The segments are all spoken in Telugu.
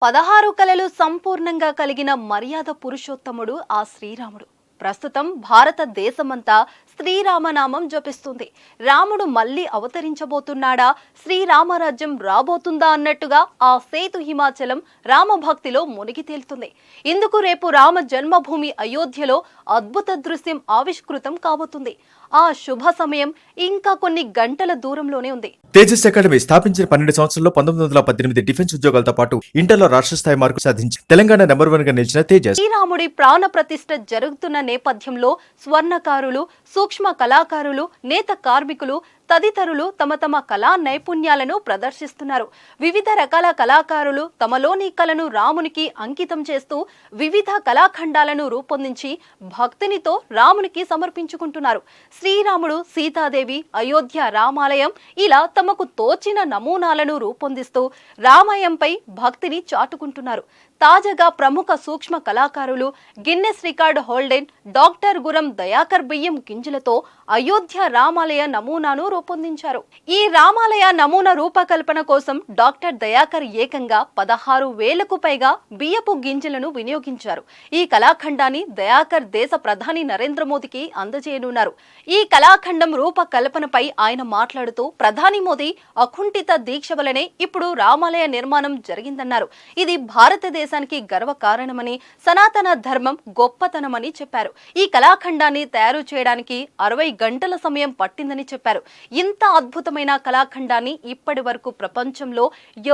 16 కళలు సంపూర్ణంగా కలిగిన మర్యాద పురుషోత్తముడు ఆ శ్రీరాముడు. ప్రస్తుతం భారతదేశమంతా శ్రీరామనామం జపిస్తుంది. రాముడు మళ్ళీ అవతరించబోతున్నాడా, శ్రీరామరాజ్యం రాబోతుందా అన్నట్టుగా ఆ సేతు హిమాచలం రామభక్తిలో మునిగి తేలుతుంది. ఇందుకు రేపు రామ జన్మభూమి అయోధ్యలో అద్భుత దృశ్యం ఆవిష్కృతం కాబోతుంది. ఆ శుభ సమయం ఇంకా కొన్ని గంటల దూరంలోనే ఉంది. తేజస్ అకాడమీ స్థాపించిన 12 సంవత్సరంలో 1918 డిఫెన్స్ ఉద్యోగాలతో పాటు ఇంటర్లో రాష్ట్ర స్థాయి మార్కు సాధించి తెలంగాణ నెంబర్ 1 గా నిలిచిన తేజస్ శ్రీరాముడి ప్రాణ ప్రతిష్ఠ జరుగుతున్న నేపథ్యంలో స్వర్ణకారులు, సూక్ష్మ కళాకారులు, నేత కార్మికులు తదితరులు తమ తమ కళా నైపుణ్యాలను ప్రదర్శిస్తున్నారు. వివిధ రకాల కళాకారులు తమలోని కళను రామునికి అంకితం చేస్తూ వివిధ కళాఖండాలను రూపొందించి భక్తినితో రామునికి సమర్పించుకుంటున్నారు. శ్రీరాముడు, సీతాదేవి, అయోధ్య రామాలయం ఇలా తమకు తోచిన నమూనాలను రూపొందిస్తూ రామాయంపై భక్తిని చాటుకుంటున్నారు. తాజాగా ప్రముఖ సూక్ష్మ కళాకారులు Guinness record holden doctor Guram Dayakar బియ్యం గింజలతో అయోధ్య రామాలయ నమూనాను రూపొందించారు. ఈ రామాలయ నమూనా రూపకల్పన కోసం డాక్టర్ దయాకర్ ఏకంగా 16,000కు పైగా బియ్యపు గింజలను వినియోగించారు. ఈ కళాఖండాన్ని దయాకర్ దేశ ప్రధాని నరేంద్ర మోదీకి అందజేయనున్నారు. ఈ కళాఖండం రూపకల్పనపై ఆయన మాట్లాడుతూ ప్రధాని మోదీ అకుంఠిత దీక్ష వలనే ఇప్పుడు రామాలయ నిర్మాణం జరిగిందన్నారు. ఇది భారతదేశానికి గర్వకారణమని, సనాతన ధర్మం గొప్పతనమని చెప్పారు. ఈ కళాఖండాన్ని తయారు చేయడానికి 60 గంటల సమయం పట్టిందని చెప్పారు. ఇంత అద్భుతమైన కళాఖండాన్ని ఇప్పటి వరకు ప్రపంచంలో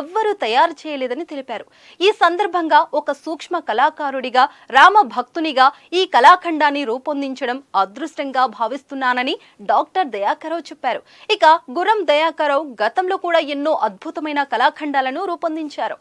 ఎవ్వరూ తయారు చేయలేదని తెలిపారు. ఈ సందర్భంగా ఒక సూక్ష్మ కళాకారుడిగా, రామ భక్తునిగా ఈ కళాఖండాన్ని రూపొందించడం అదృష్టంగా భావిస్తున్నానని డాక్టర్ దయాకరావు చెప్పారు. ఇక గురం దయాకరావు గతంలో కూడా ఎన్నో అద్భుతమైన కళాఖండాలను రూపొందించారు.